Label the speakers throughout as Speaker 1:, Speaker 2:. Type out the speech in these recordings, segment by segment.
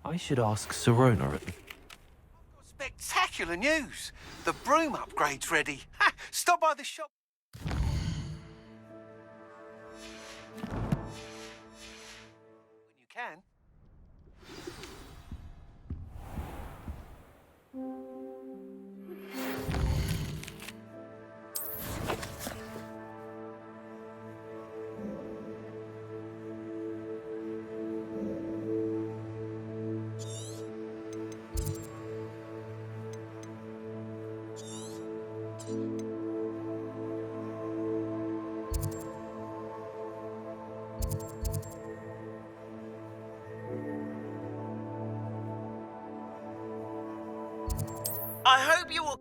Speaker 1: I should ask Sirona.
Speaker 2: Spectacular news! The broom upgrade's ready. Ha! Stop by the shop when you can.
Speaker 3: I hope you will.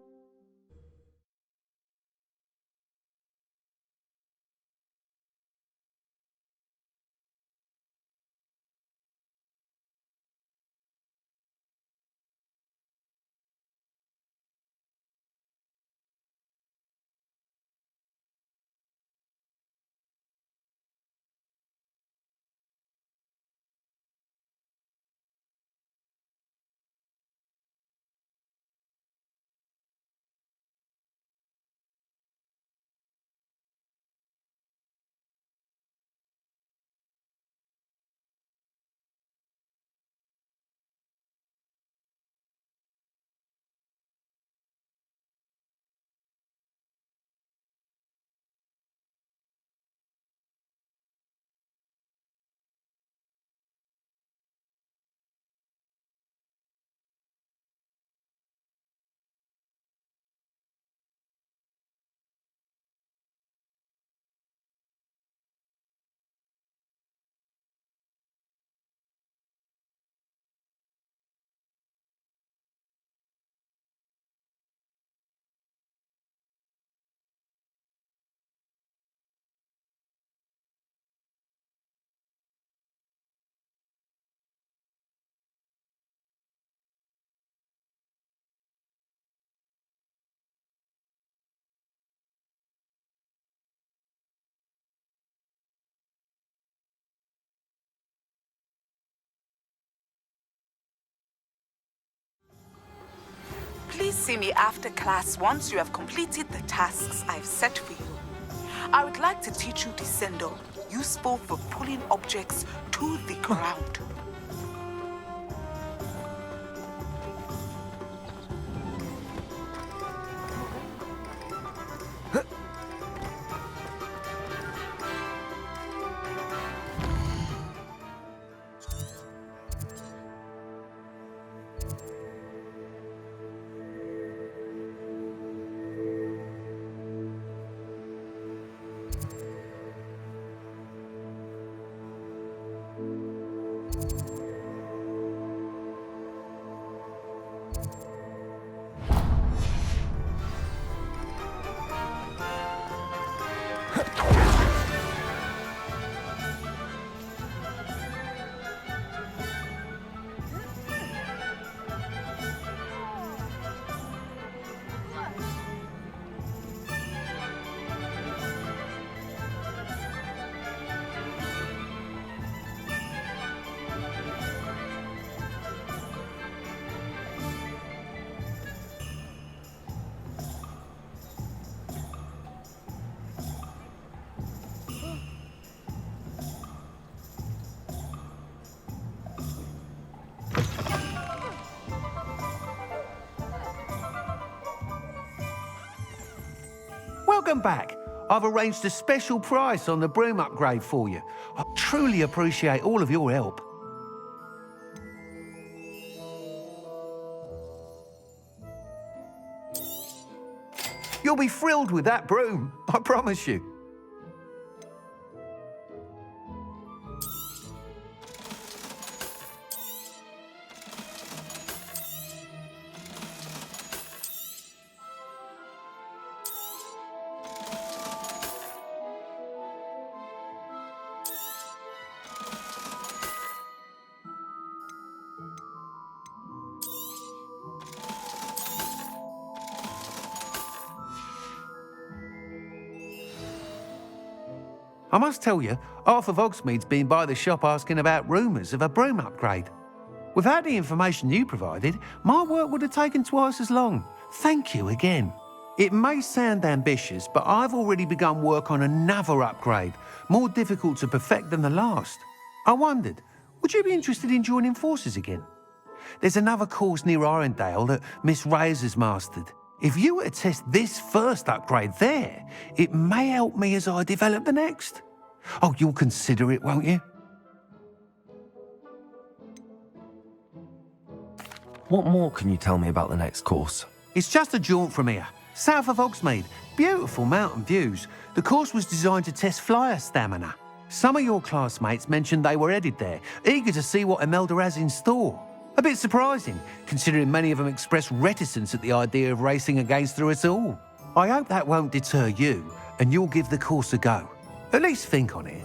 Speaker 3: Please see me after class once you have completed the tasks I've set for you. I would like to teach you Descendo, useful for pulling objects to the ground.
Speaker 2: Welcome back. I've arranged a special price on the broom upgrade for you. I truly appreciate all of your help. You'll be thrilled with that broom, I promise you. I must tell you, half of Hogsmead's been by the shop asking about rumours of a broom upgrade. Without the information you provided, my work would have taken twice as long. Thank you again. It may sound ambitious, but I've already begun work on another upgrade, more difficult to perfect than the last. I wondered, would you be interested in joining forces again? There's another course near Irondale that Miss Reyes has mastered. If you were to test this first upgrade there, it may help me as I develop the next. Oh, you'll consider it, won't you?
Speaker 1: What more can you tell me about the next course?
Speaker 2: It's just a jaunt from here, south of Hogsmead. Beautiful mountain views. The course was designed to test flyer stamina. Some of your classmates mentioned they were headed there, eager to see what Imelda has in store. A bit surprising, considering many of them expressed reticence at the idea of racing against her at all. I hope that won't deter you, and you'll give the course a go. At least think on it.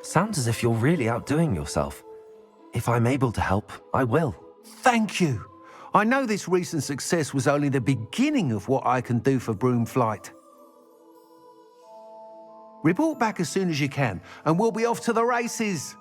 Speaker 1: Sounds as if you're really outdoing yourself. If I'm able to help, I will.
Speaker 2: Thank you. I know this recent success was only the beginning of what I can do for Broomflight. Report back as soon as you can, and we'll be off to the races.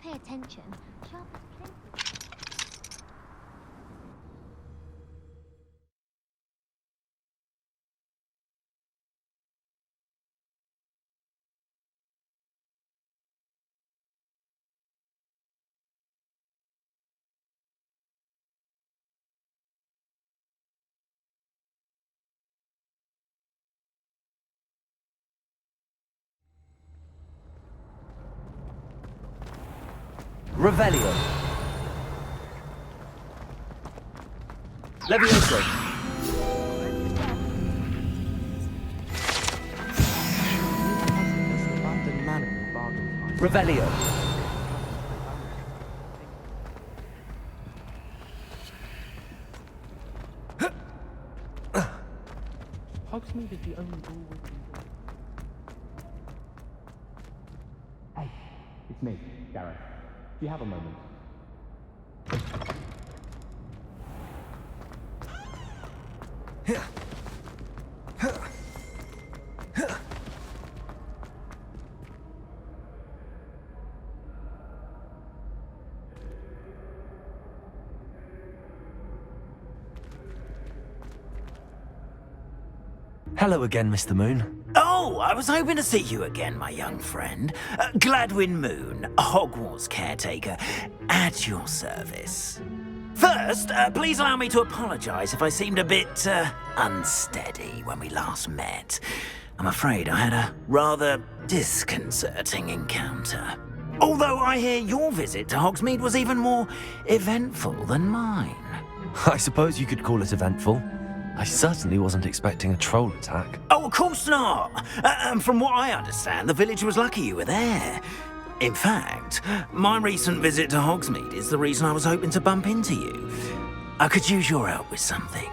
Speaker 4: pay attention, sharp as flint.
Speaker 1: Revelio. Levioso. Revelio.
Speaker 5: Hogsmead is the only door we can go. Hey, it's me, Gareth. Do you have a moment?
Speaker 1: Hello again, Mr. Moon.
Speaker 6: Oh, I was hoping to see you again, my young friend. Gladwin Moon, Hogwarts caretaker, at your service. First, please allow me to apologise if I seemed a bit unsteady when we last met. I'm afraid I had a rather disconcerting encounter. Although I hear your visit to Hogsmead was even more eventful than mine.
Speaker 1: I suppose you could call it eventful. I certainly wasn't expecting a troll attack.
Speaker 6: Oh, of course not. And from what I understand, the village was lucky you were there. In fact, my recent visit to Hogsmead is the reason I was hoping to bump into you. I could use your help with something.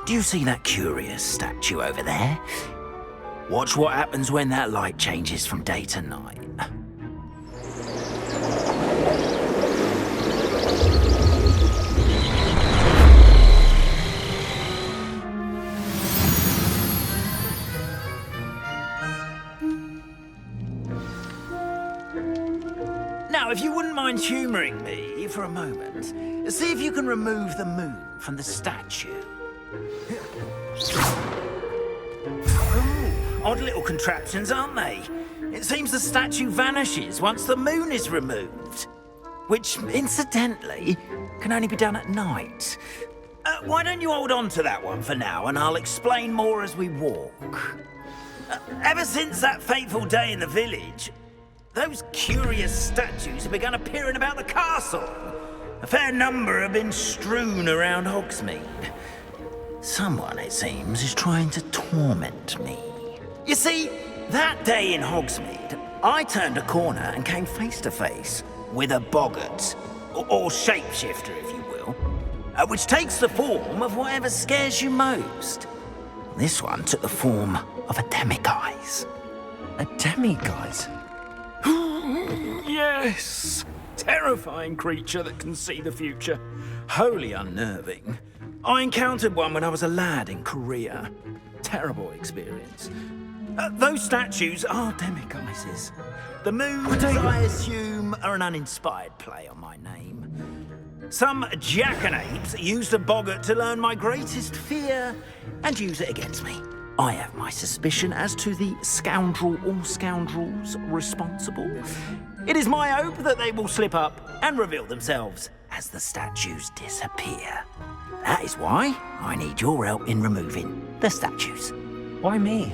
Speaker 6: Do you see that curious statue over there? Watch what happens when that light changes from day to night. Now, if you wouldn't mind humouring me for a moment, see if you can remove the moon from the statue. Oh, odd little contraptions, aren't they? It seems the statue vanishes once the moon is removed. Which, incidentally, can only be done at night. Why don't you hold on to that one for now, and I'll explain more as we walk. Ever since that fateful day in the village, those curious statues have begun appearing about the castle. A fair number have been strewn around Hogsmeade. Someone, it seems, is trying to torment me. You see, that day in Hogsmeade, I turned a corner and came face to face with a boggart, or shapeshifter, if you will, which takes the form of whatever scares you most. This one took the form of a demiguise.
Speaker 1: A demiguise?
Speaker 5: Yes! Terrifying creature that can see the future.
Speaker 6: Wholly unnerving. I encountered one when I was a lad in Korea. Terrible experience. Those statues are demiguises. The moons, I assume, are an uninspired play on my name. Some jackanapes used a boggart to learn my greatest fear and use it against me. I have my suspicion as to the scoundrel or scoundrels responsible. It is my hope that they will slip up and reveal themselves as the statues disappear. That is why I need your help in removing the statues.
Speaker 1: Why me?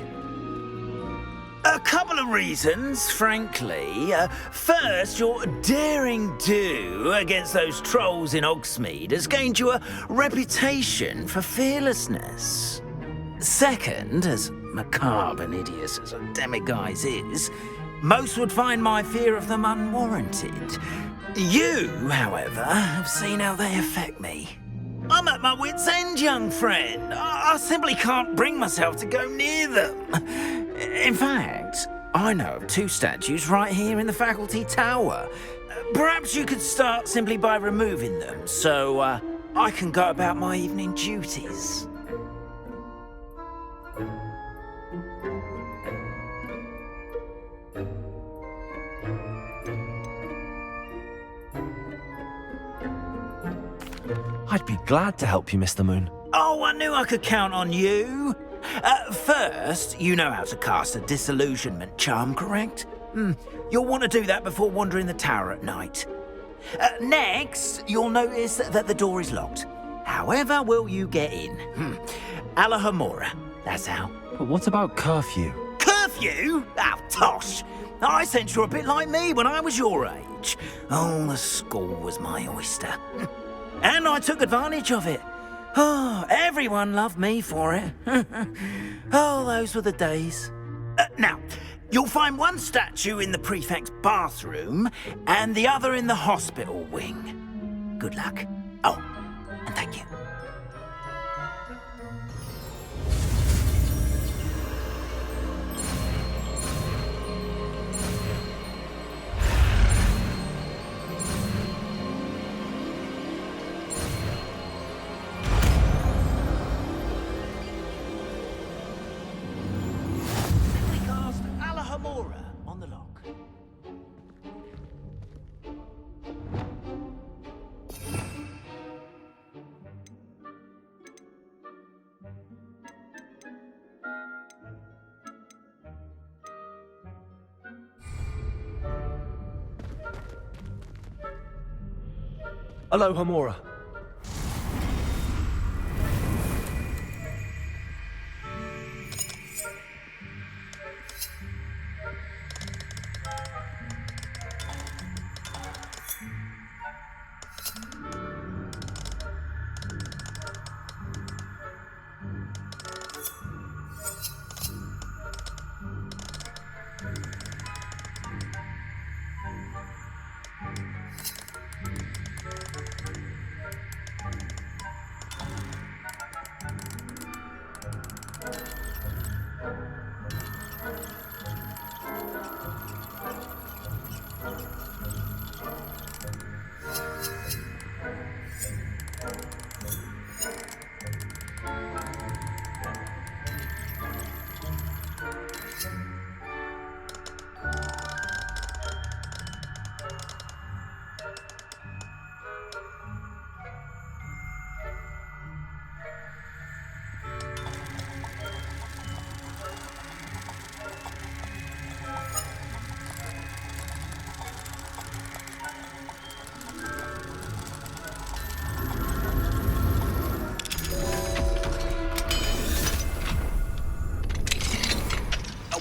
Speaker 6: A couple of reasons, frankly. First, your daring do against those trolls in Hogsmeade has gained you a reputation for fearlessness. Second, as macabre and hideous as a demiguise is, most would find my fear of them unwarranted. You, however, have seen how they affect me. I'm at my wit's end, young friend. I simply can't bring myself to go near them. In fact, I know of two statues right here in the faculty tower. Perhaps you could start simply by removing them, so I can go about my evening duties.
Speaker 1: I'd be glad to help you, Mr. Moon.
Speaker 6: Oh, I knew I could count on you. First, you know how to cast a disillusionment charm, correct? You'll want to do that before wandering the tower at night. Next, you'll notice that the door is locked. However will you get in? Alahomora, that's how.
Speaker 1: But what about curfew?
Speaker 6: Curfew? Oh, tosh. I sense you're a bit like me when I was your age. Oh, the school was my oyster. And I took advantage of it. Oh, everyone loved me for it. Oh, those were the days. Now, you'll find one statue in the prefect's bathroom and the other in the hospital wing. Good luck. Oh, and thank you. On the lock.
Speaker 1: Alohomora.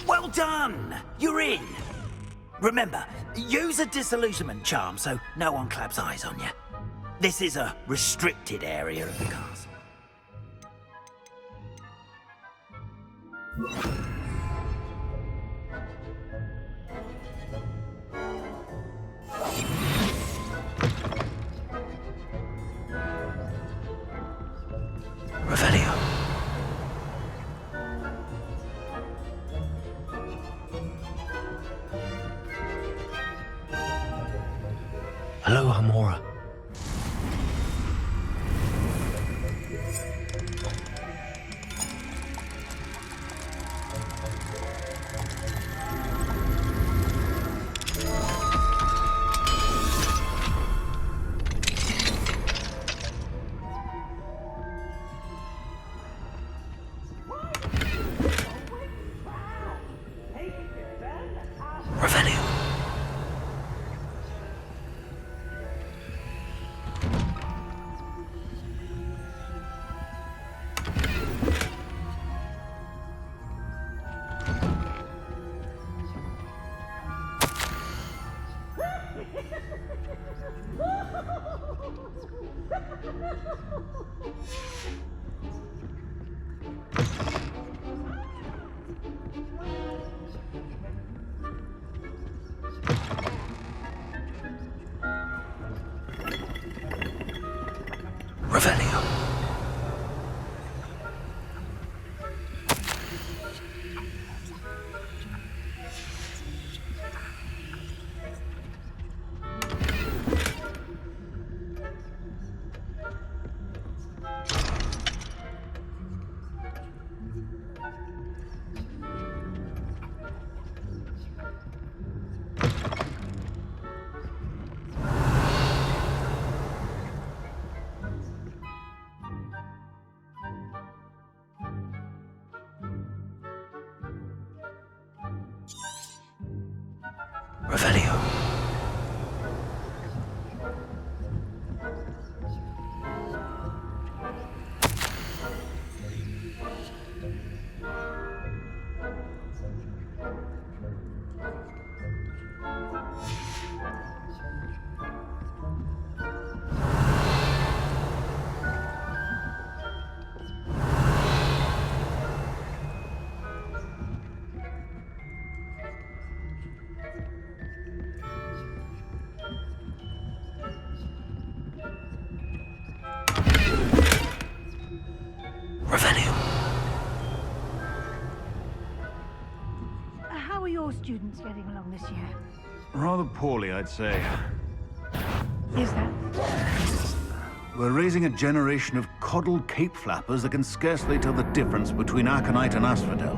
Speaker 6: Well done! You're in! Remember, use a disillusionment charm so no one claps eyes on you. This is a restricted area of the castle.
Speaker 1: Revelio. Alohomora. Revelio. Revelio. Revelio. Revelio.
Speaker 7: How are your students getting along this year?
Speaker 8: Rather poorly, I'd say.
Speaker 7: Is that
Speaker 8: We're raising a generation of coddled cape flappers that can scarcely tell the difference between aconite and asphodel.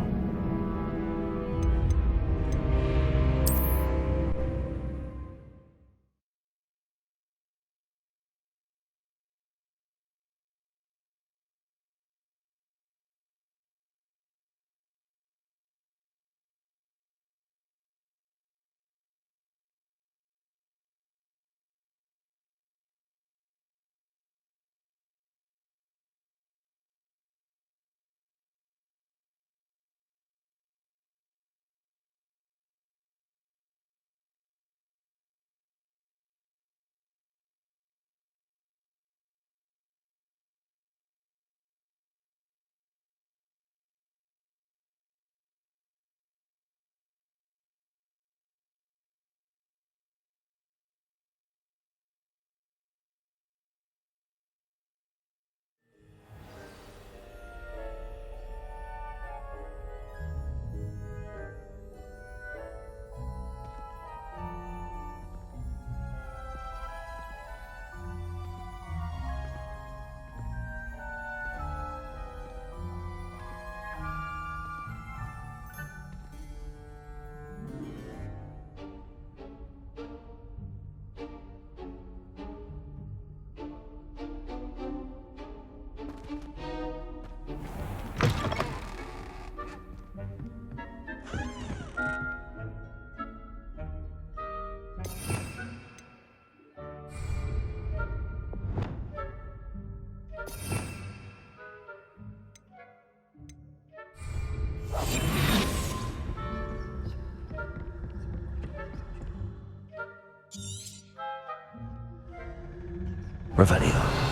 Speaker 1: Revelio.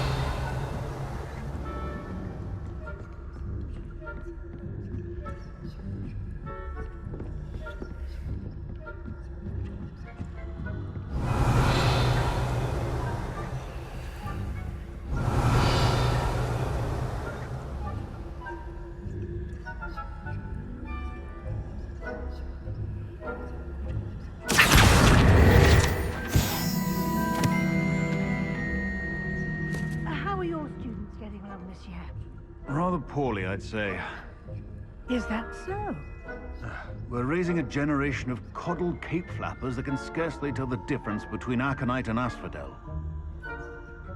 Speaker 7: how are your students getting along this year?
Speaker 8: Rather poorly, I'd say.
Speaker 7: Is that so?
Speaker 8: We're raising a generation of coddled cape flappers that can scarcely tell the difference between aconite and asphodel.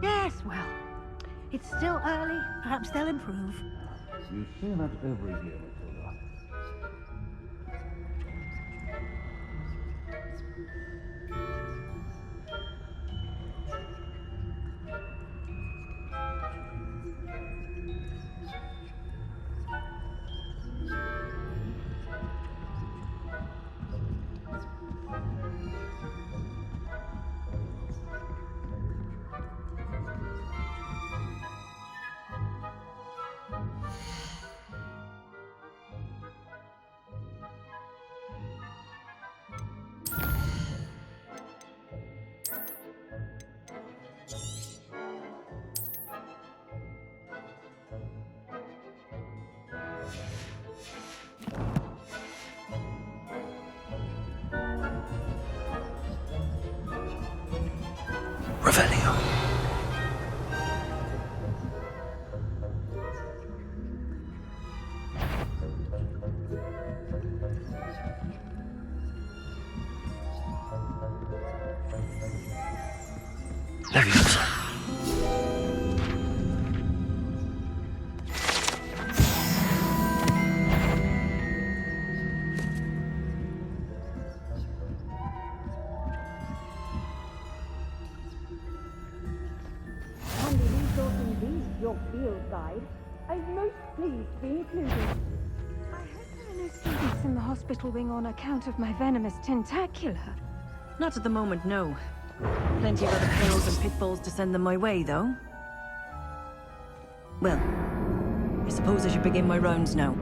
Speaker 7: Yes, well, it's still early. Perhaps they'll improve.
Speaker 8: You say that every year, Matilda.
Speaker 1: Revelio. Leviosa.
Speaker 9: your field guide. I'm most pleased to be included. I hope there are no students in the hospital wing on account of my venomous tentacular.
Speaker 10: Not at the moment, no. Plenty of other perils and pitfalls to send them my way, though. Well, I suppose I should begin my rounds now.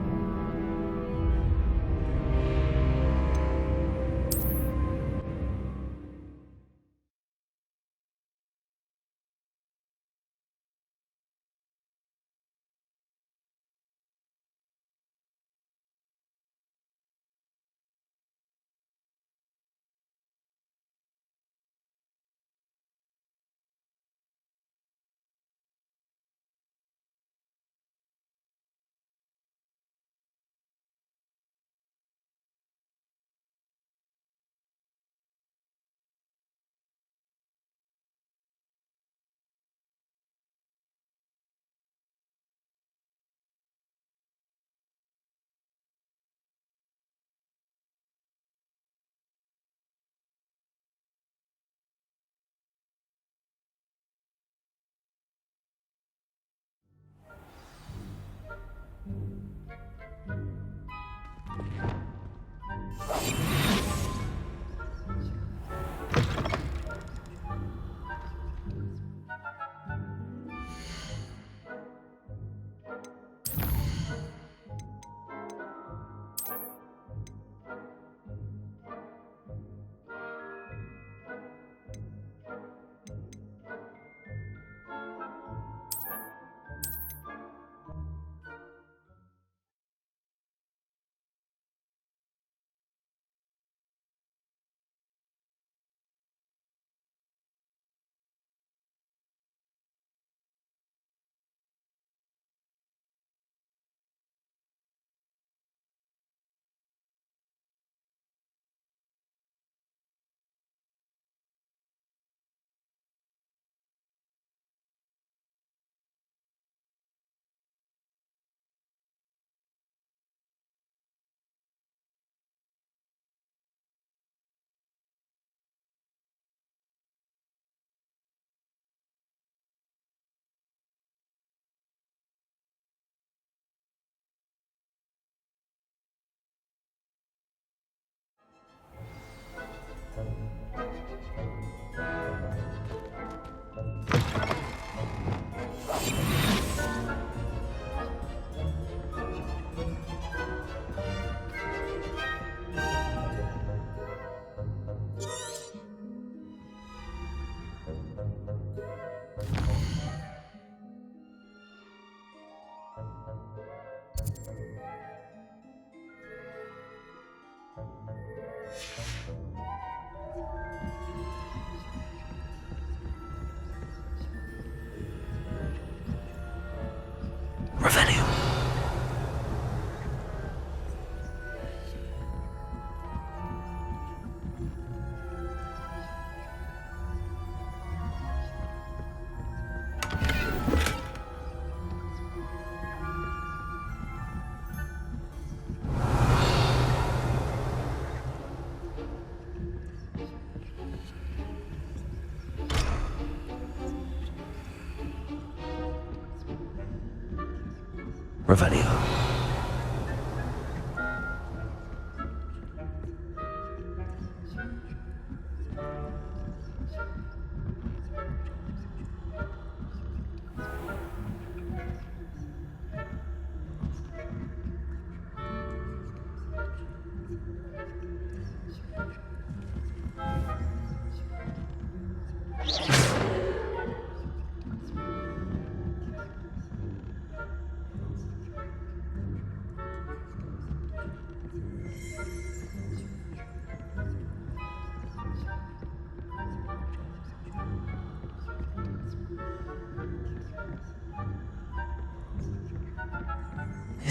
Speaker 1: Revelio.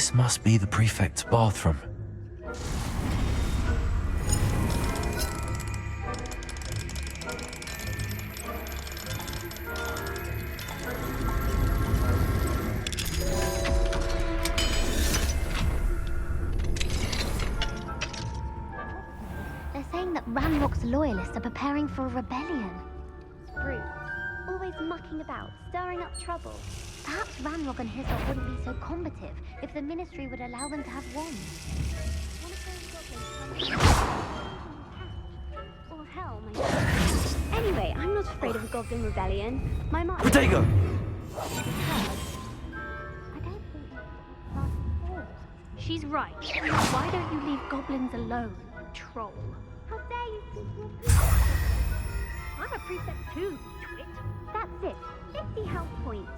Speaker 1: This must be the prefect's bathroom.
Speaker 4: They're saying that Ranrock's loyalists are preparing for a rebellion. Brutes, always mucking about, stirring up trouble. Perhaps Ranrock and Hyssop wouldn't be so combative if the Ministry would allow them to have wands. One of those goblins or hell, my God.
Speaker 9: Anyway, I'm not afraid of a goblin rebellion. My mom...
Speaker 1: Potato!
Speaker 4: I don't think that's
Speaker 9: She's right. Why don't you leave goblins alone, troll?
Speaker 4: How dare you speak to a priest?
Speaker 9: I'm a prefect too, twit.
Speaker 4: That's it. 50 health points.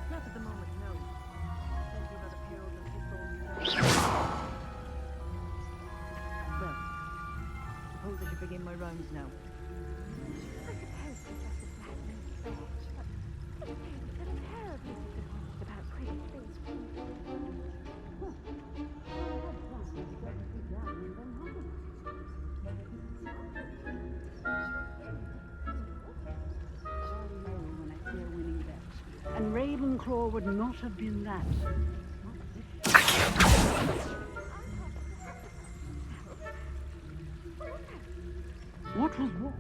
Speaker 10: Not at the moment, no. Plenty of other perils and pitfalls. Well, suppose I should begin my rounds now.
Speaker 9: I suppose Professor Blackman is fair, but this seems so terribly disappointed about Christmas.
Speaker 7: And Ravenclaw would not have been that. What was what?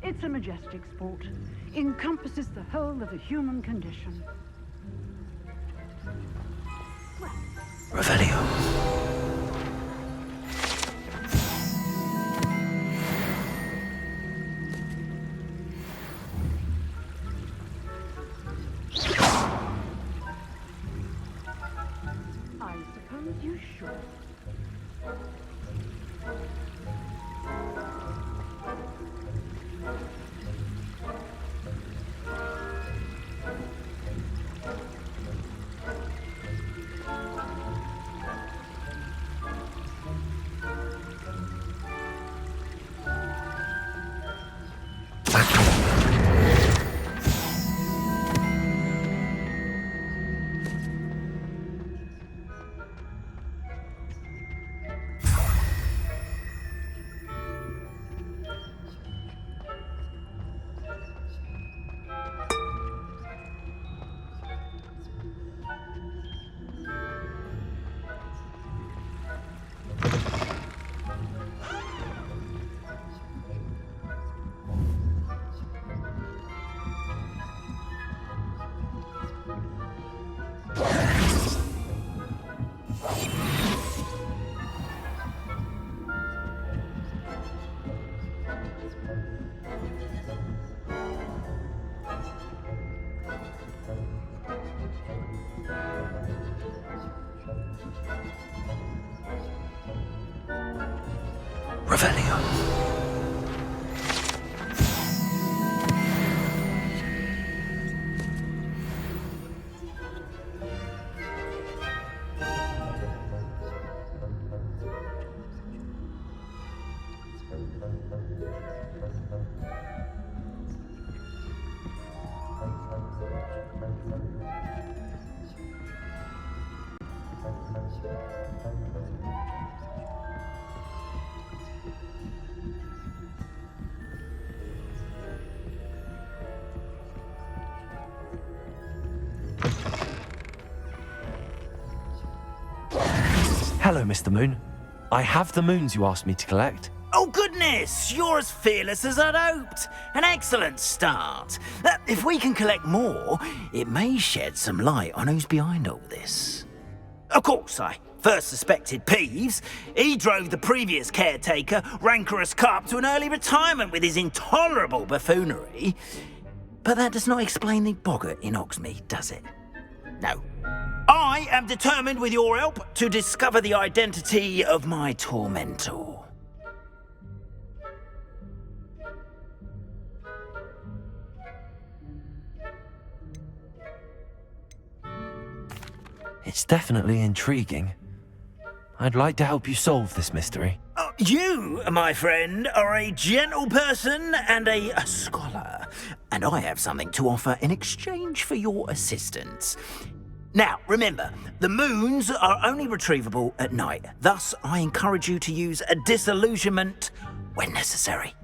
Speaker 7: It's a majestic sport. Encompasses the whole of the human condition.
Speaker 1: Revelio.
Speaker 7: I suppose you should.
Speaker 1: Revelio. Hello, Mr. Moon. I have the moons you asked me to collect.
Speaker 6: Oh, goodness! You're as fearless as I'd hoped. An excellent start. If we can collect more, it may shed some light on who's behind all this. Of course, I first suspected Peeves. He drove the previous caretaker, rancorous Carp, to an early retirement with his intolerable buffoonery. But that does not explain the boggart in Hogsmead, does it? No. I am determined, with your help, to discover the identity of my tormentor.
Speaker 1: It's definitely intriguing. I'd like to help you solve this mystery.
Speaker 6: You, my friend, are a gentle person and a scholar, and I have something to offer in exchange for your assistance. Now, remember, the moons are only retrievable at night. Thus, I encourage you to use a disillusionment when necessary.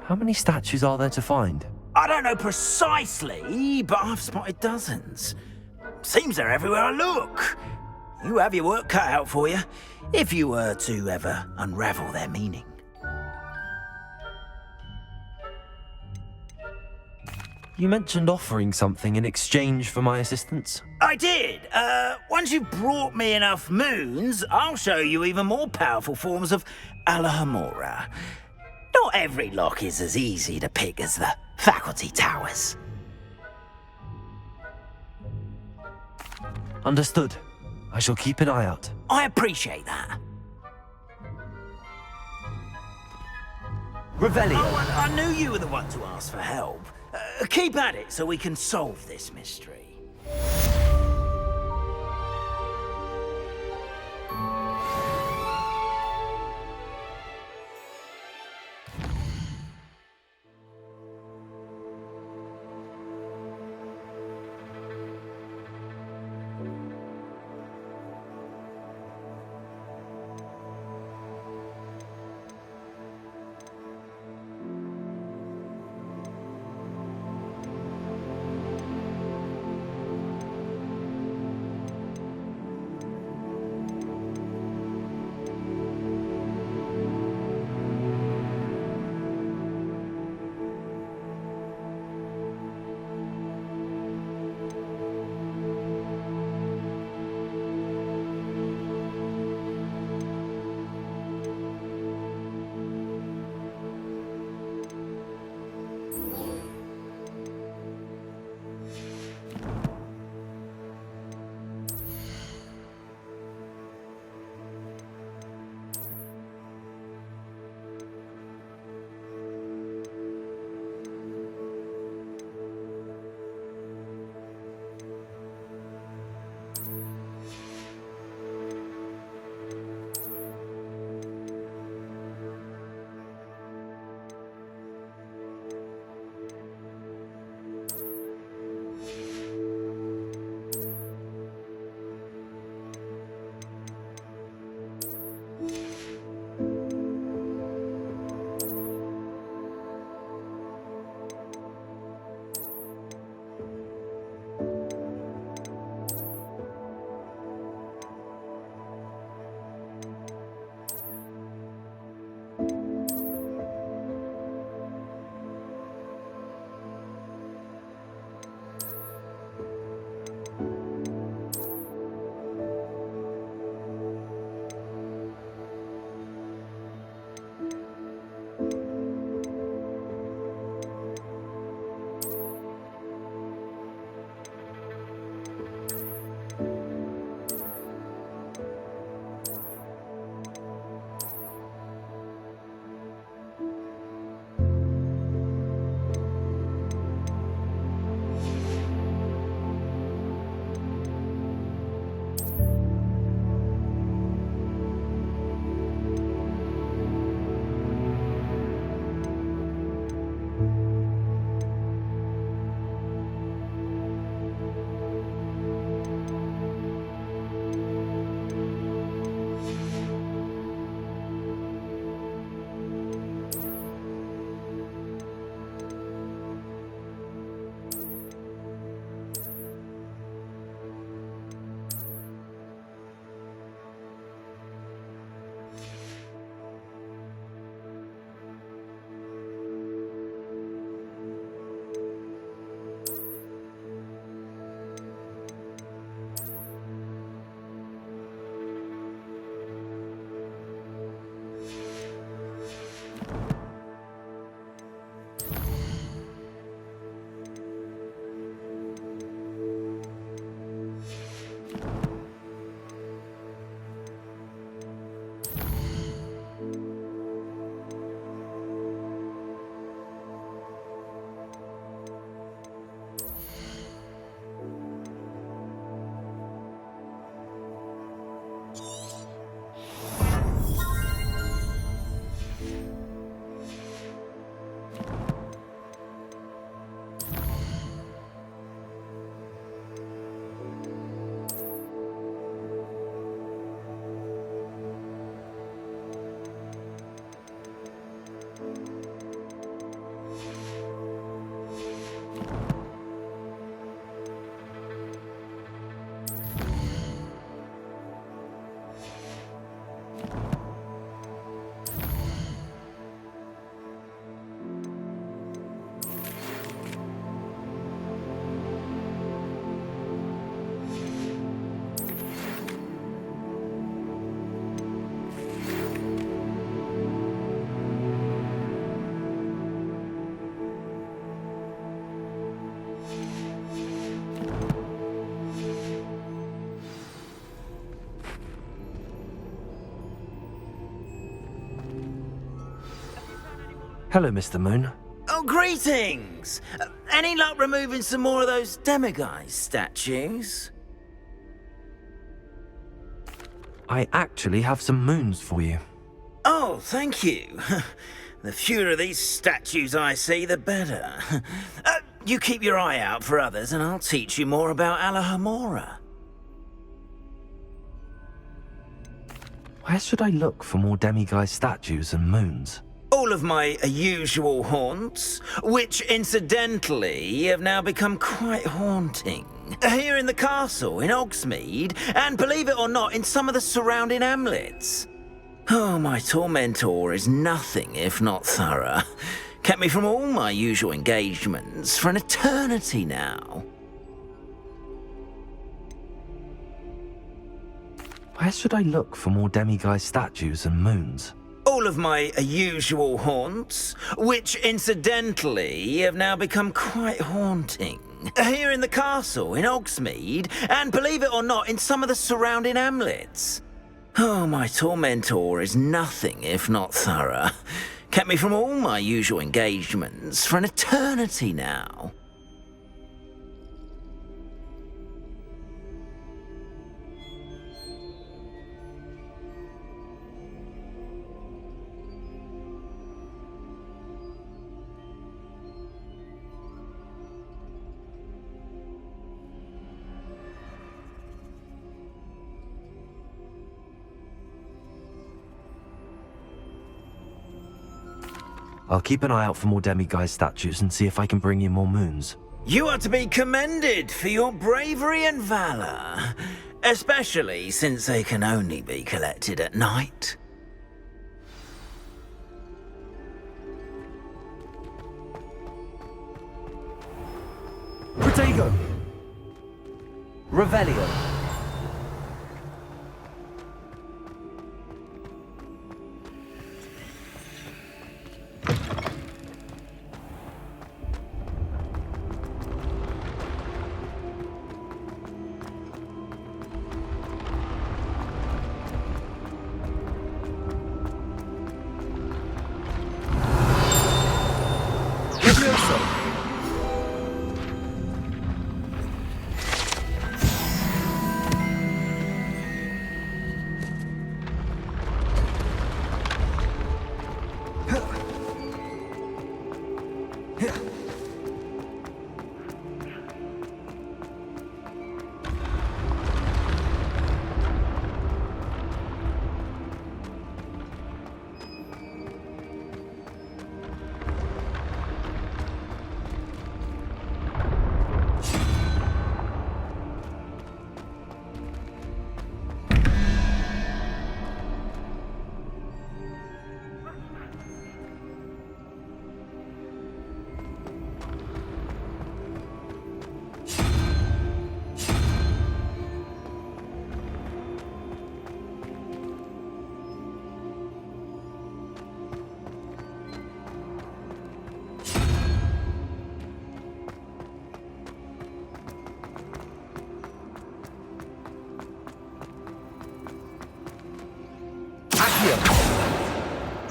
Speaker 1: How many statues are there to find?
Speaker 6: I don't know precisely, but I've spotted dozens. Seems they're everywhere I look. You have your work cut out for you, if you were to ever unravel their meaning.
Speaker 1: You mentioned offering something in exchange for my assistance.
Speaker 6: I did. Once you've brought me enough moons, I'll show you even more powerful forms of Alahamora. Not every lock is as easy to pick as the faculty towers.
Speaker 1: Understood. I shall keep an eye out.
Speaker 6: I appreciate that.
Speaker 1: Revelio.
Speaker 6: Oh, I knew you were the one to ask for help. Keep at it so we can solve this mystery.
Speaker 1: Hello, Mr. Moon.
Speaker 6: Oh, greetings! Any luck removing some more of those demiguise statues?
Speaker 1: I actually have some moons for you.
Speaker 6: Oh, thank you. The fewer of these statues I see, the better. You keep your eye out for others, and I'll teach you more about Alahamora.
Speaker 1: Where should I look for more demiguise statues and moons?
Speaker 6: All of my usual haunts, which incidentally have now become quite haunting. Here in the castle, in Hogsmead, and believe it or not, in some of the surrounding hamlets. Oh, my tormentor is nothing if not thorough. Kept me from all my usual engagements for an eternity now.
Speaker 1: Where should I look for more demiguise statues and moons?
Speaker 6: All of my usual haunts, which incidentally have now become quite haunting. Here in the castle, in Hogsmead, and believe it or not, in some of the surrounding hamlets. Oh, my tormentor is nothing if not thorough. Kept me from all my usual engagements for an eternity now.
Speaker 1: I'll keep an eye out for more demiguise statues and see if I can bring you more moons.
Speaker 6: You are to be commended for your bravery and valor, especially since they can only be collected at night.
Speaker 1: Protego! Revelio!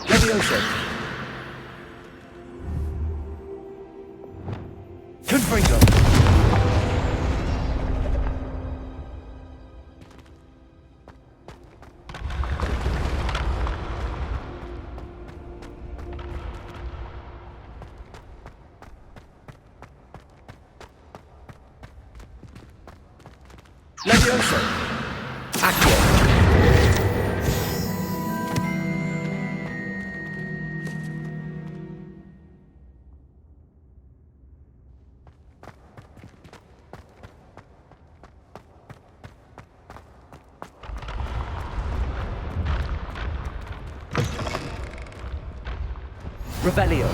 Speaker 1: Levioso. Confringo. Levioso. Accio. Revelio.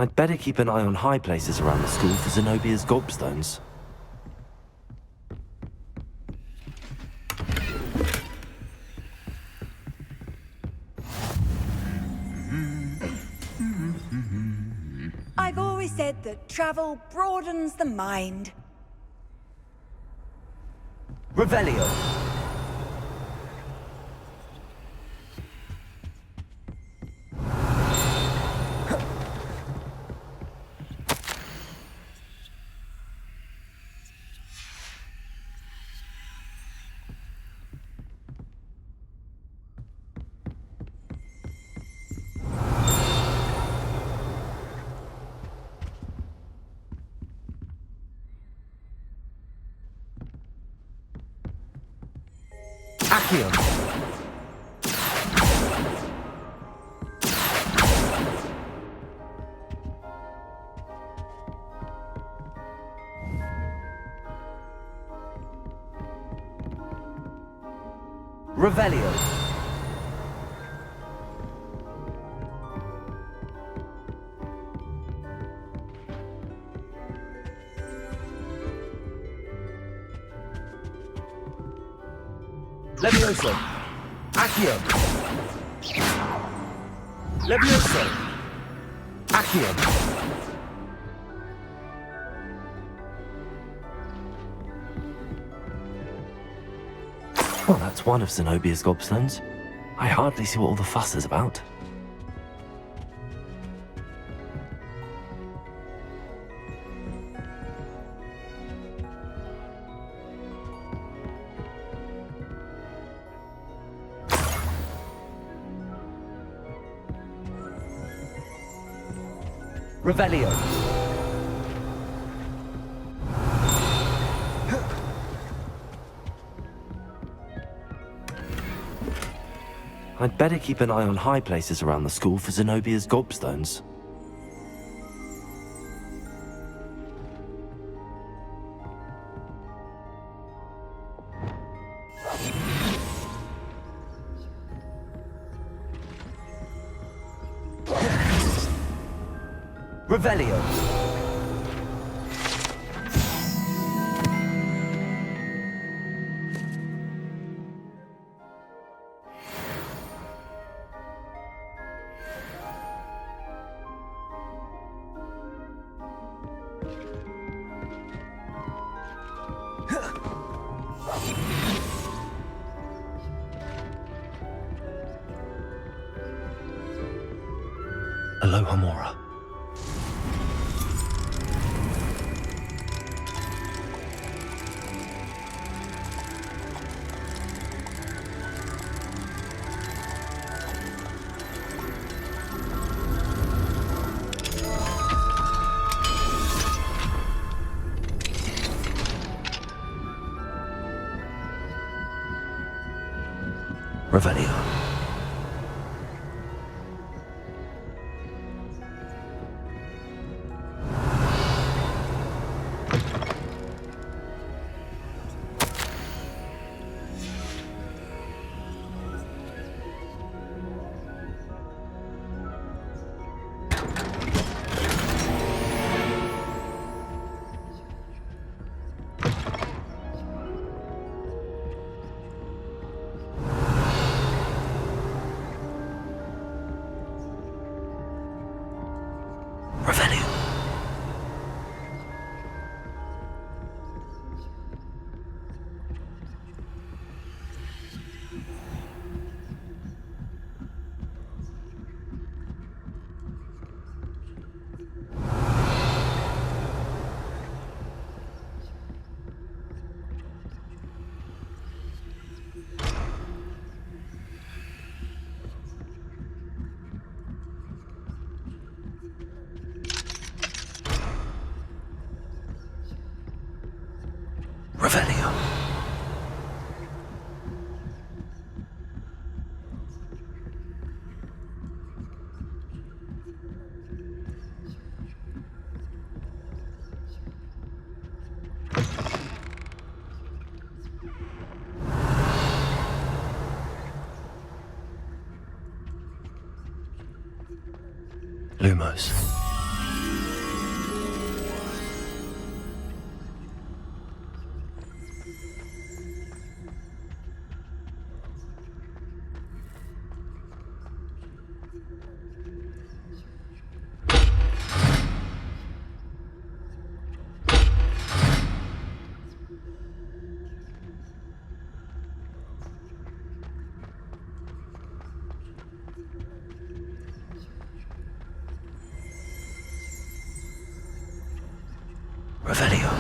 Speaker 1: I'd better keep an eye on high places around the school for Zenobia's gobstones.
Speaker 11: I've always said that travel broadens the mind.
Speaker 1: Revelio. Accio. Revelio. Levioso. Accio. Levioso. Accio. Well, that's one of Zenobia's gobstones. I hardly see what all the fuss is about. Revelio. I'd better keep an eye on high places around the school for Zenobia's gobstones. Revelio. Aloha Mora. Revelio. Revelio. Revelio. Lumos. Revelio.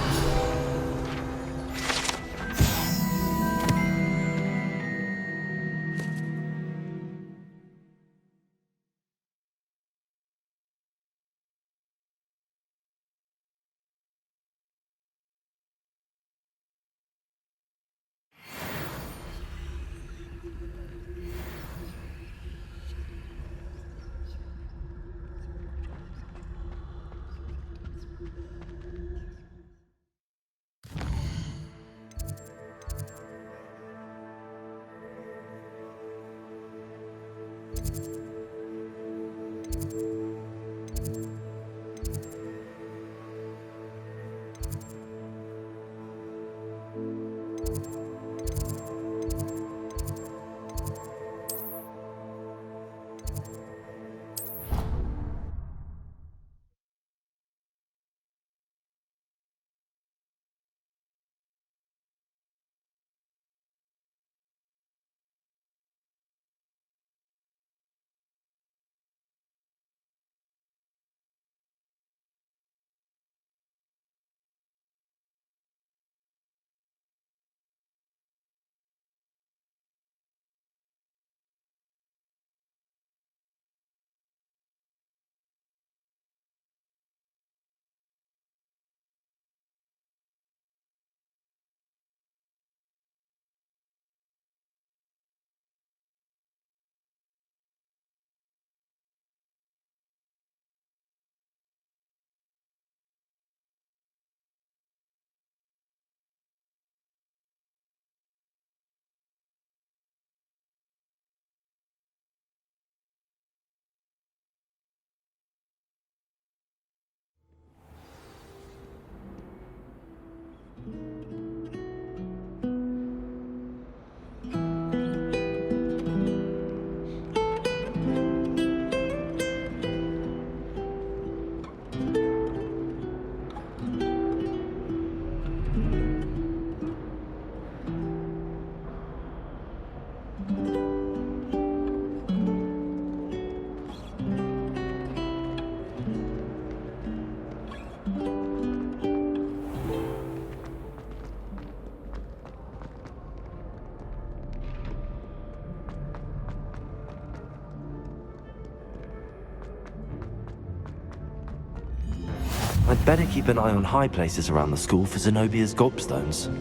Speaker 1: I'd better keep an eye on high places around the school for Zenobia's gobstones.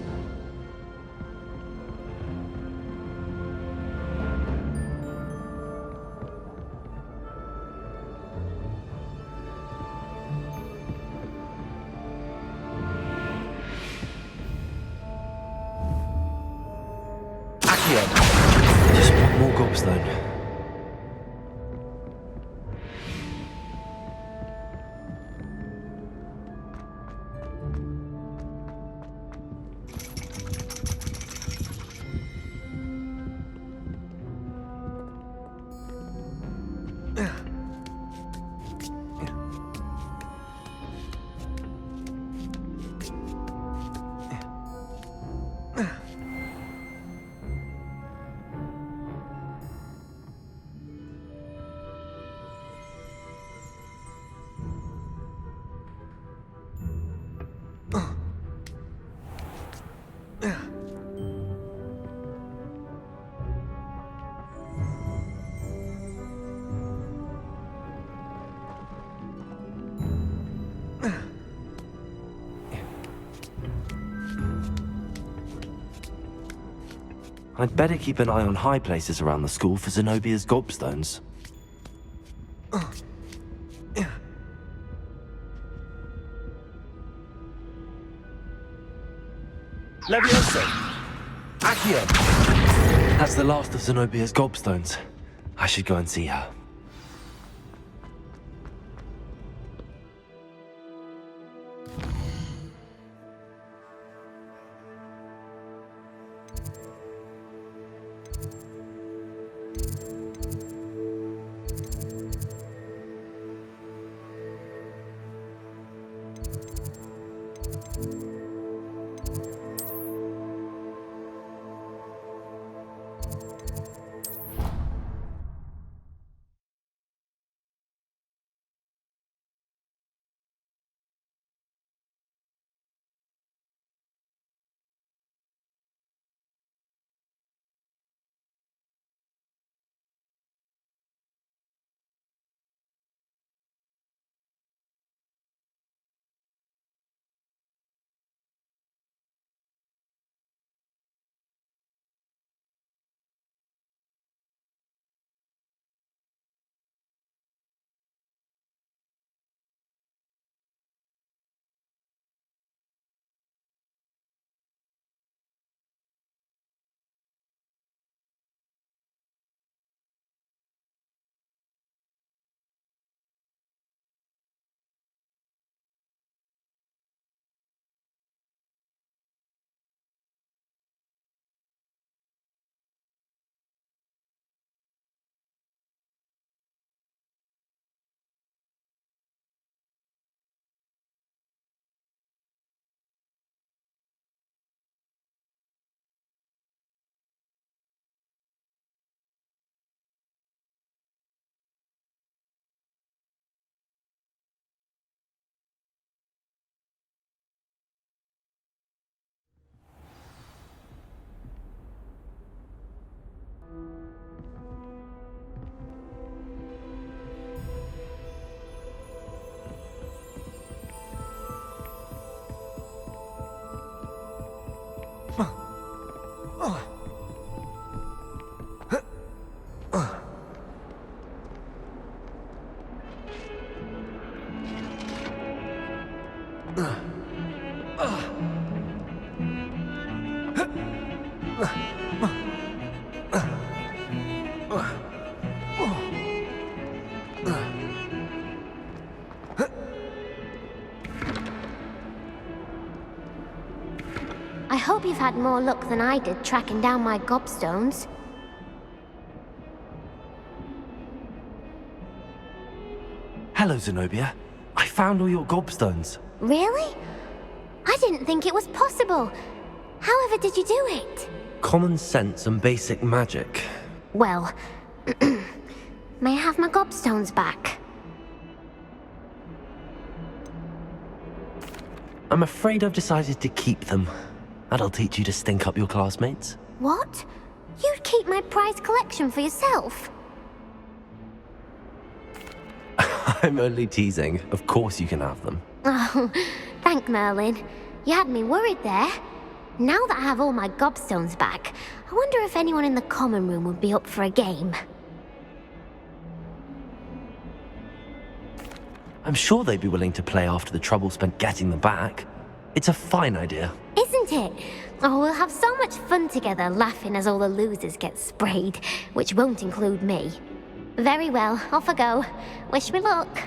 Speaker 1: Accio! Just one more gobstone. I'd better keep an eye on high places around the school for Zenobia's gobstones.
Speaker 6: Leviosa!
Speaker 1: Accio! That's the last of Zenobia's gobstones. I should go and see her.
Speaker 4: I hope you've had more luck than I did tracking down my gobstones.
Speaker 1: Hello, Zenobia. I found all your gobstones.
Speaker 4: Really? I didn't think it was possible. However did you do it?
Speaker 1: Common sense and basic magic.
Speaker 4: Well, may I have my gobstones back?
Speaker 1: I'm afraid I've decided to keep them. That'll teach you to stink up your classmates.
Speaker 4: What? You'd keep my prized collection for yourself?
Speaker 1: I'm only teasing. Of course you can have them.
Speaker 4: Oh, thank Merlin. You had me worried there. Now that I have all my gobstones back, I wonder if anyone in the common room would be up for a game.
Speaker 1: I'm sure they'd be willing to play after the trouble spent getting them back. It's a fine idea.
Speaker 4: Isn't it? Oh, we'll have so much fun together laughing as all the losers get sprayed, which won't include me. Very well, off I go. Wish me luck.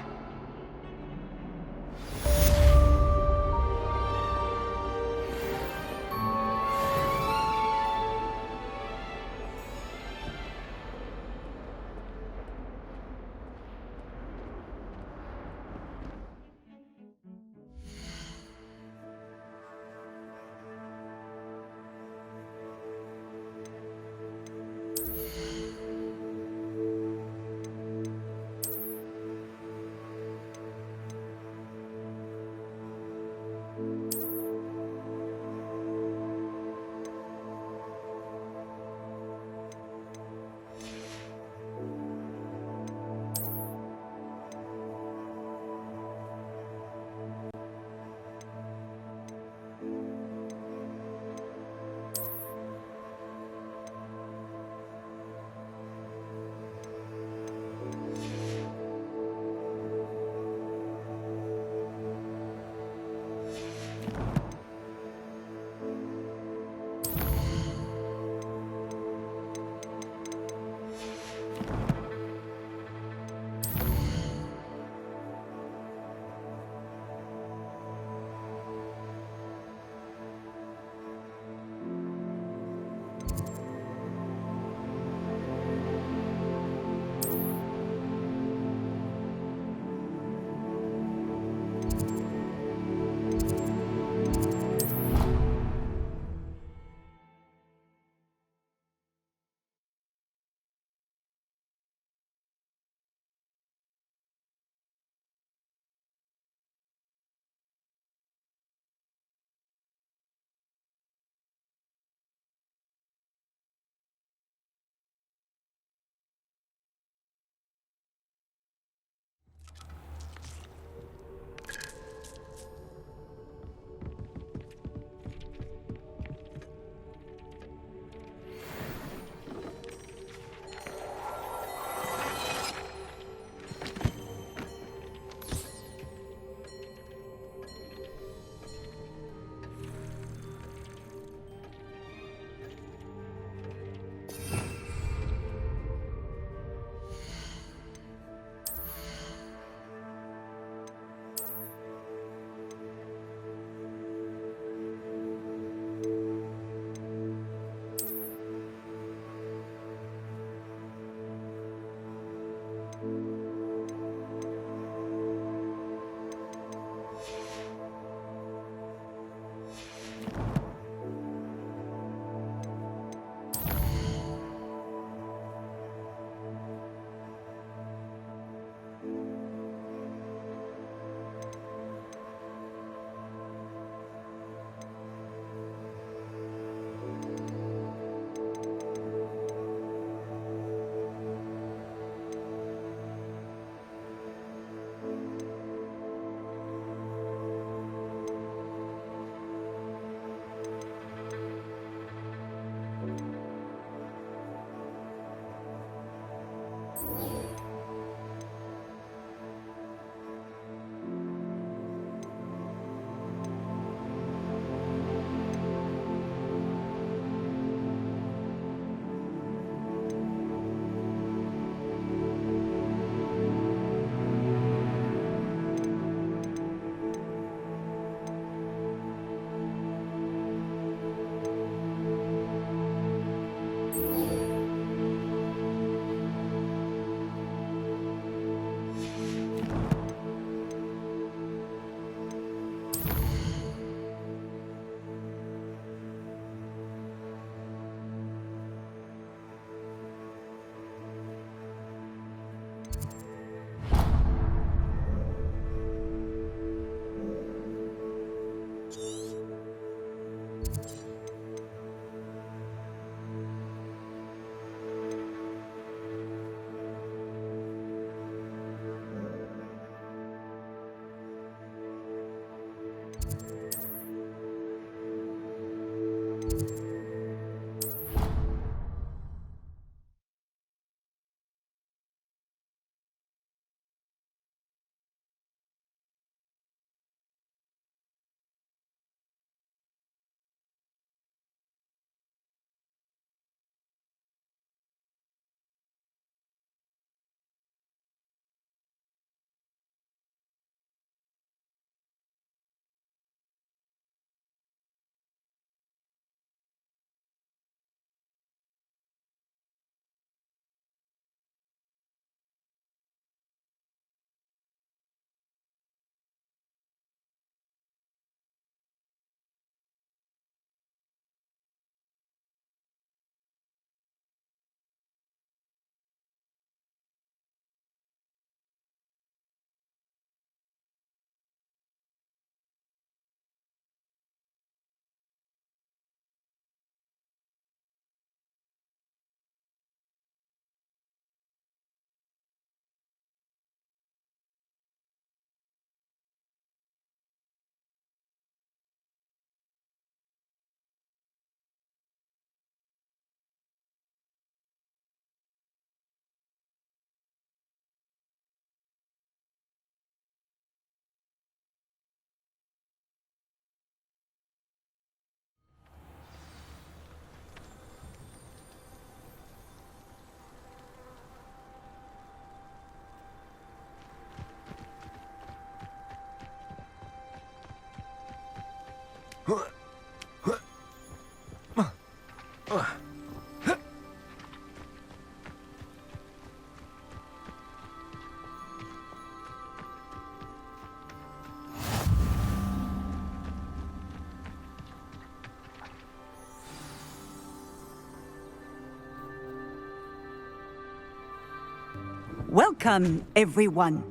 Speaker 12: Welcome, everyone.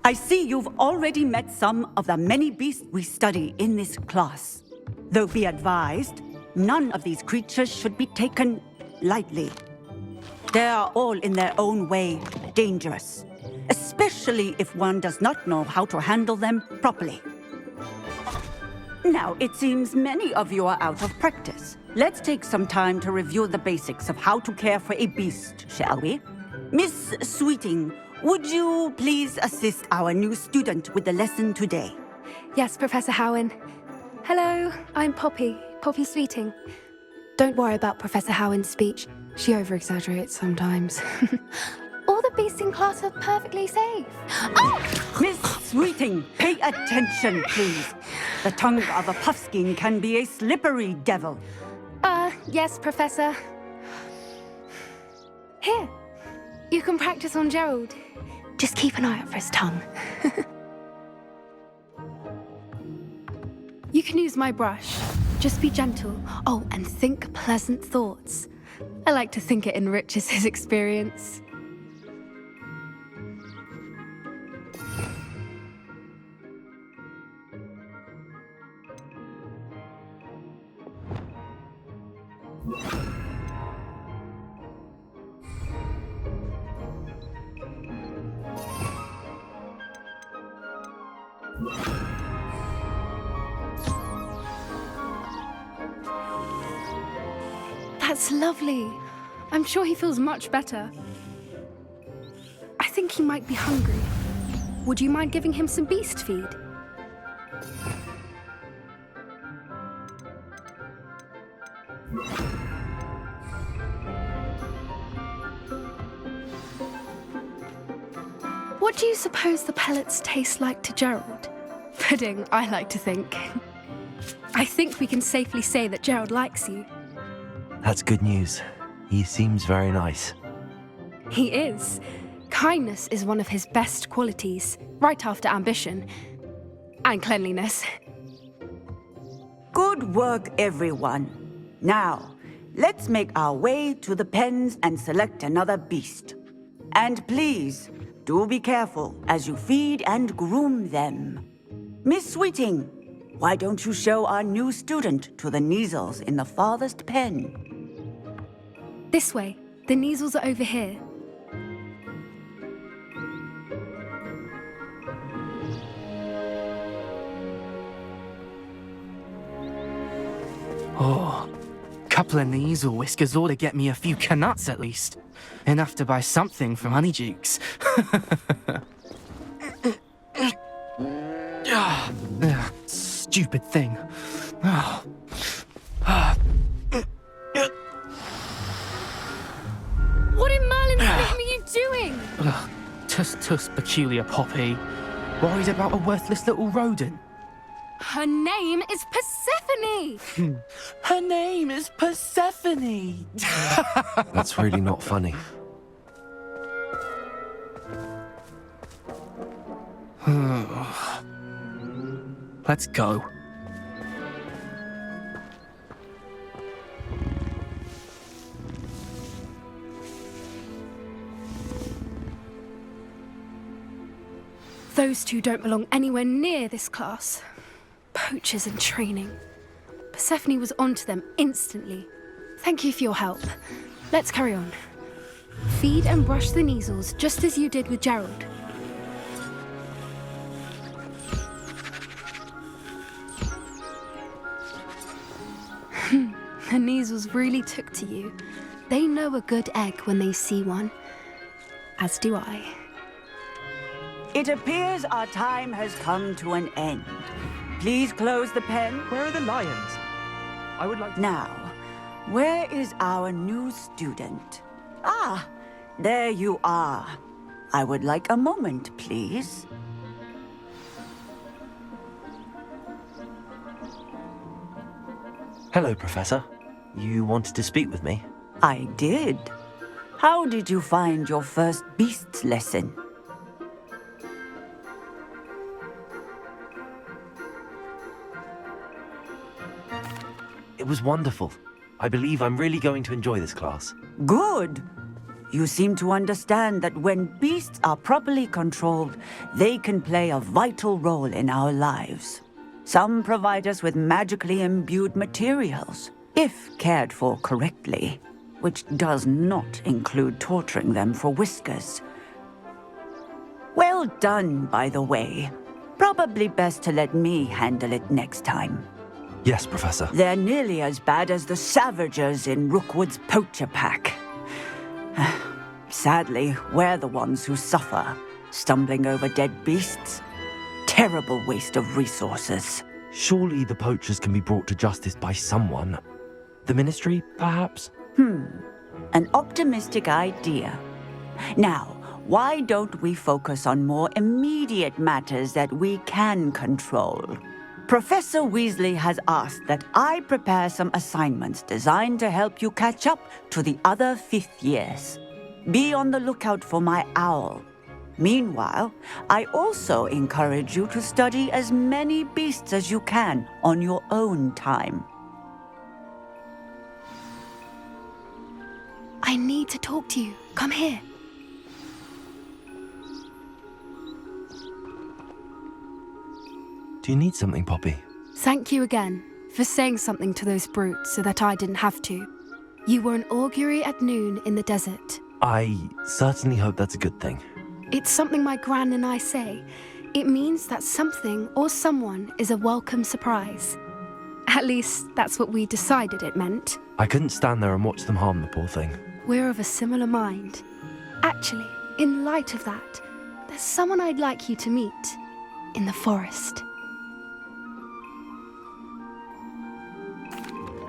Speaker 12: I see you've already met some of the many beasts we study in this class. Though be advised, none of these creatures should be taken lightly. They are all in their own way dangerous, especially if one does not know how to handle them properly. Now, it seems many of you are out of practice. Let's take some time to review the basics of how to care for a beast, shall we? Miss Sweeting, would you please assist our new student with the lesson today?
Speaker 9: Yes, Professor Howen. Hello, I'm Poppy Sweeting. Don't worry about Professor Howen's speech. She over-exaggerates sometimes. All the beasts in class are perfectly safe. Oh!
Speaker 12: Miss Sweeting, pay attention, please. The tongue of a puffskein can be a slippery devil.
Speaker 9: Yes, Professor. Here, you can practice on Gerald. Just keep an eye out for his tongue. You can use my brush. Just be gentle. Oh, and think pleasant thoughts. I like to think it enriches his experience. That's lovely. I'm sure he feels much better. I think he might be hungry. Would you mind giving him some beast feed? What do you suppose the pellets taste like to Gerald? Pudding, I like to think. I think we can safely say that Gerald likes you.
Speaker 1: That's good news. He seems very nice.
Speaker 9: He is. Kindness is one of his best qualities, right after ambition. And cleanliness.
Speaker 12: Good work, everyone. Now, let's make our way to the pens and select another beast. And please, do be careful as you feed and groom them. Miss Sweeting, why don't you show our new student to the Kneazles in the farthest pen?
Speaker 9: This way. The Kneazles are over here.
Speaker 13: Oh, couple of Kneazle whiskers ought to get me a few canuts at least. Enough to buy something from Honeydukes. Stupid thing.
Speaker 9: What in Merlin's name are you doing?
Speaker 13: Tuss, peculiar Poppy. Worried about a worthless little rodent.
Speaker 9: Her name is Persephone!
Speaker 13: Her name is Persephone!
Speaker 1: That's really not funny.
Speaker 13: Let's go.
Speaker 9: Those two don't belong anywhere near this class. Poachers in training. Persephone was onto them instantly. Thank you for your help. Let's carry on. Feed and brush the Kneazles just as you did with Gerald. The Kneazles really took to you. They know a good egg when they see one. As do I.
Speaker 12: It appears our time has come to an end. Please close the pen.
Speaker 13: Where are the lions? I would like...
Speaker 12: Now, where is our new student? Ah, there you are. I would like a moment, please.
Speaker 1: Hello, Professor. You wanted to speak with me?
Speaker 12: I did. How did you find your first beasts lesson?
Speaker 1: It was wonderful. I believe I'm really going to enjoy this class.
Speaker 12: Good. You seem to understand that when beasts are properly controlled, they can play a vital role in our lives. Some provide us with magically imbued materials, if cared for correctly, which does not include torturing them for whiskers. Well done, by the way. Probably best to let me handle it next time.
Speaker 1: Yes, Professor.
Speaker 12: They're nearly as bad as the Savagers in Rookwood's poacher pack. Sadly, we're the ones who suffer, stumbling over dead beasts. Terrible waste of resources.
Speaker 1: Surely the poachers can be brought to justice by someone. The Ministry, perhaps?
Speaker 12: An optimistic idea. Now, why don't we focus on more immediate matters that we can control? Professor Weasley has asked that I prepare some assignments designed to help you catch up to the other 5th years. Be on the lookout for my owl. Meanwhile, I also encourage you to study as many beasts as you can on your own time.
Speaker 9: I need to talk to you. Come here.
Speaker 1: Do you need something, Poppy?
Speaker 9: Thank you again for saying something to those brutes so that I didn't have to. You were an augury at noon in the desert.
Speaker 1: I certainly hope that's a good thing.
Speaker 9: It's something my gran and I say. It means that something or someone is a welcome surprise. At least, that's what we decided it meant.
Speaker 1: I couldn't stand there and watch them harm the poor thing.
Speaker 9: We're of a similar mind. Actually, in light of that, there's someone I'd like you to meet. In the forest.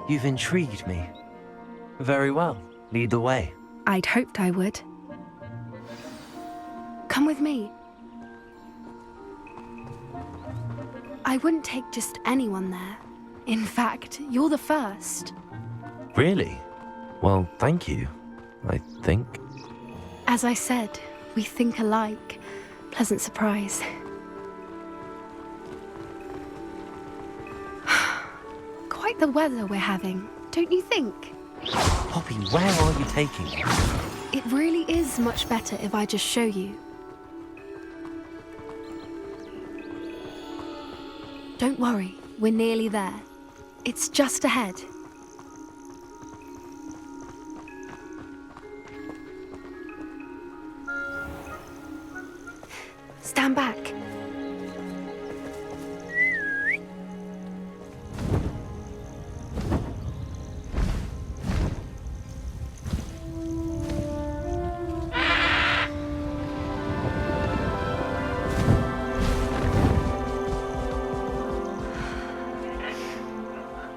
Speaker 1: You've intrigued me. Very well. Lead the way.
Speaker 9: I'd hoped I would. Come with me. I wouldn't take just anyone there. In fact, you're the first.
Speaker 1: Really? Well, thank you, I think.
Speaker 9: As I said, we think alike. Pleasant surprise. Quite the weather we're having, don't you think?
Speaker 1: Poppy, where are you taking me?
Speaker 9: It really is much better if I just show you. Don't worry, we're nearly there. It's just ahead. Stand back.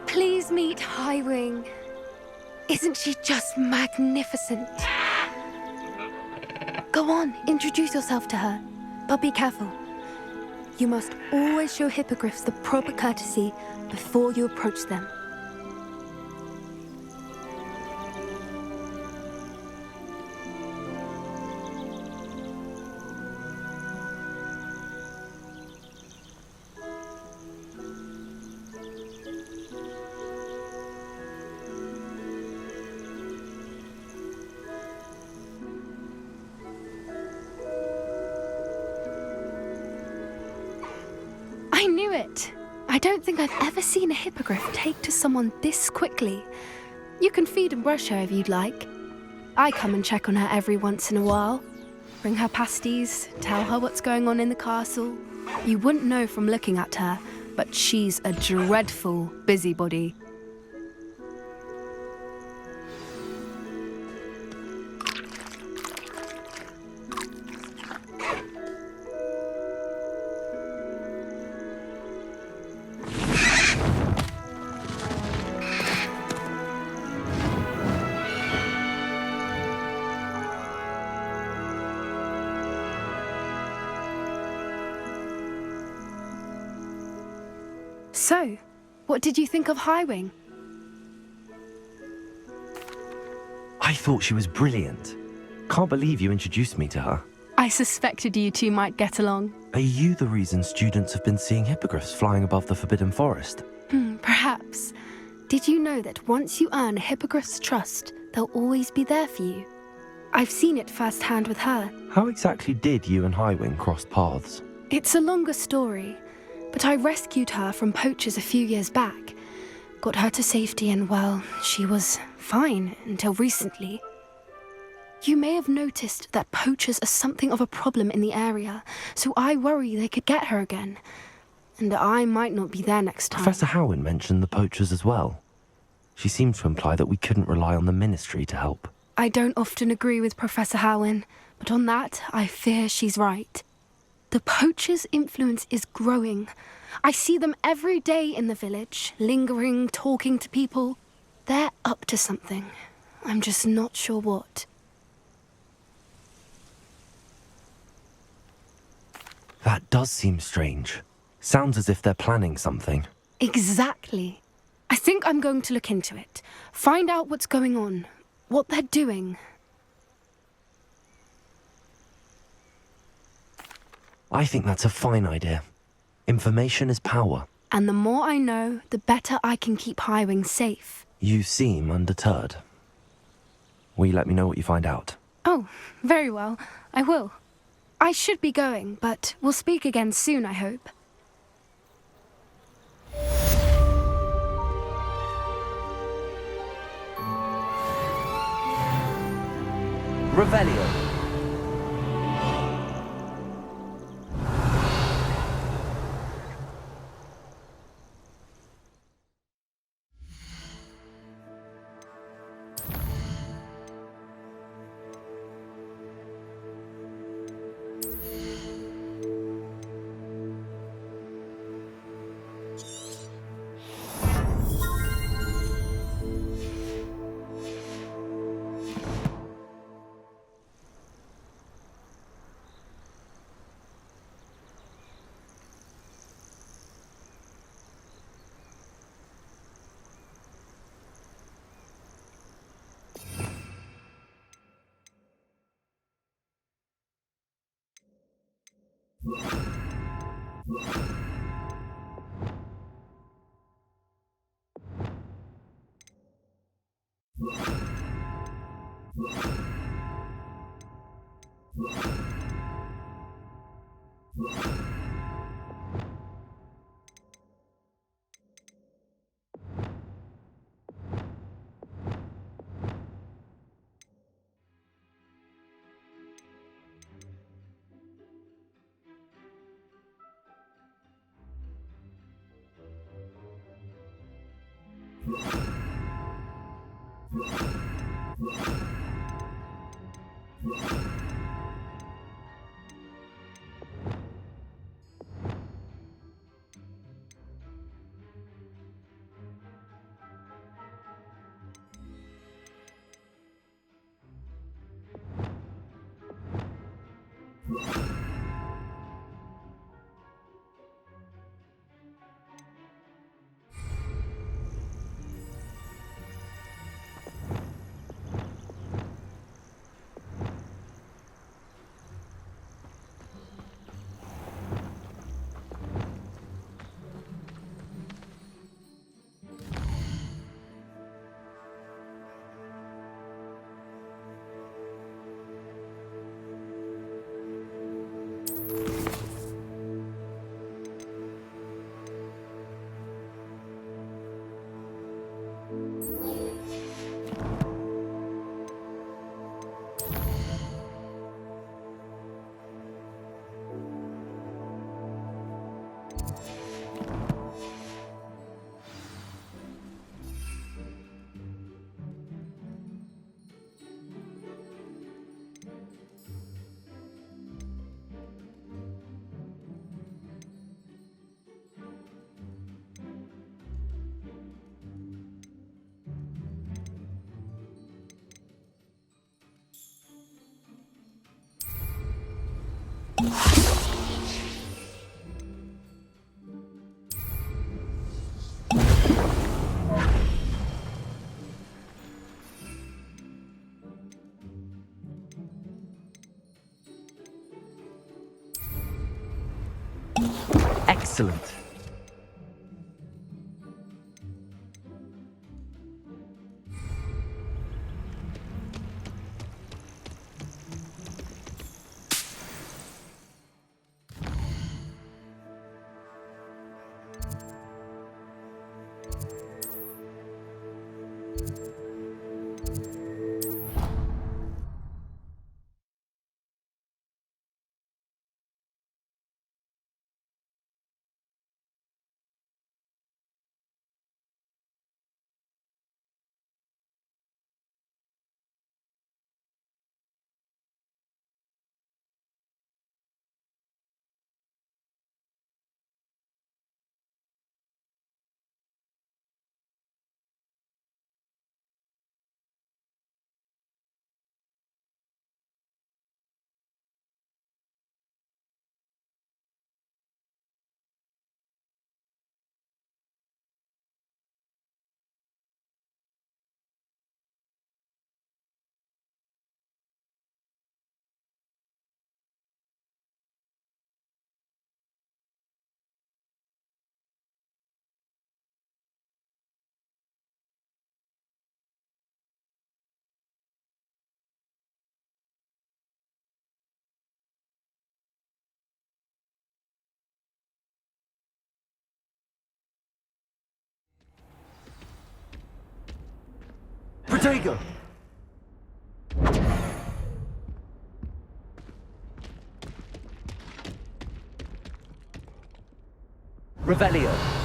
Speaker 9: Please meet Highwing. Isn't she just magnificent? Go on, introduce yourself to her. But be careful. You must always show hippogriffs the proper courtesy before you approach them. I knew it! I don't think I've ever seen a hippogriff take to someone this quickly. You can feed and brush her if you'd like. I come and check on her every once in a while. Bring her pasties, tell her what's going on in the castle. You wouldn't know from looking at her, but she's a dreadful busybody. So, what did you think of Highwing?
Speaker 1: I thought she was brilliant. Can't believe you introduced me to her.
Speaker 9: I suspected you two might get along.
Speaker 1: Are you the reason students have been seeing hippogriffs flying above the Forbidden Forest?
Speaker 9: Perhaps. Did you know that once you earn a hippogriff's trust, they'll always be there for you? I've seen it firsthand with her.
Speaker 1: How exactly did you and Highwing cross paths?
Speaker 9: It's a longer story, but I rescued her from poachers a few years back. Got her to safety and, well, she was fine until recently. You may have noticed that poachers are something of a problem in the area, so I worry they could get her again. And I might not be there next time.
Speaker 1: Professor Howin mentioned the poachers as well. She seemed to imply that we couldn't rely on the Ministry to help.
Speaker 9: I don't often agree with Professor Howin, but on that, I fear she's right. The poachers' influence is growing. I see them every day in the village, lingering, talking to people. They're up to something. I'm just not sure what.
Speaker 1: That does seem strange. Sounds as if they're planning something.
Speaker 9: Exactly. I think I'm going to look into it. Find out what's going on, what they're doing.
Speaker 1: I think that's a fine idea. Information is power.
Speaker 9: And the more I know, the better I can keep Highwing safe.
Speaker 1: You seem undeterred. Will you let me know what you find out?
Speaker 9: Oh, very well. I will. I should be going, but we'll speak again soon, I hope.
Speaker 1: Revelio. Excellent. Protego! Revelio.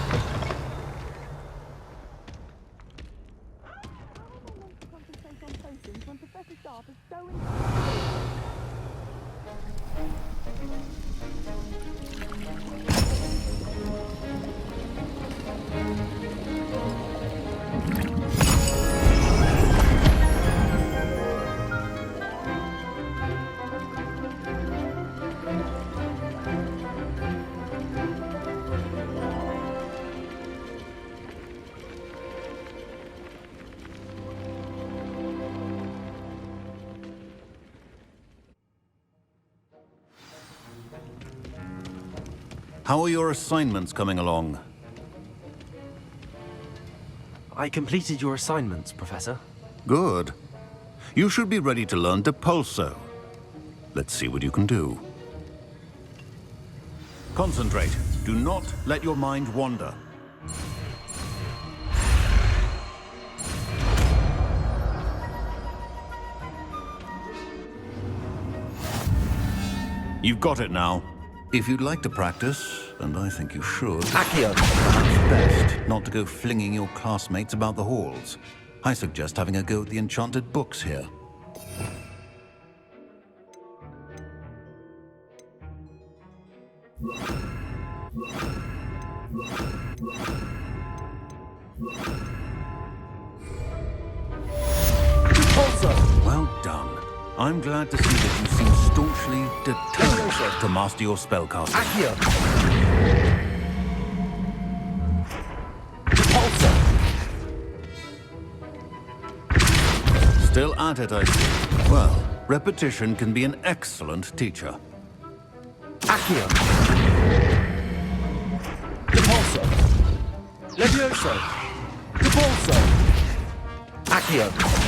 Speaker 8: How are your assignments coming along?
Speaker 1: I completed your assignments, Professor.
Speaker 8: Good. You should be ready to learn Depulso. Let's see what you can do. Concentrate. Do not let your mind wander. You've got it now. If you'd like to practice, and I think you should.
Speaker 6: Accio!
Speaker 8: Perhaps best not to go flinging your classmates about the halls. I suggest having a go at the enchanted books here. Well done. I'm glad to see that you seem staunchly determined to master your spellcasting.
Speaker 6: Accio!
Speaker 8: Still at it, I see. Well, repetition can be an excellent teacher.
Speaker 6: Accio!
Speaker 1: Levioso! Depulso!
Speaker 6: Accio!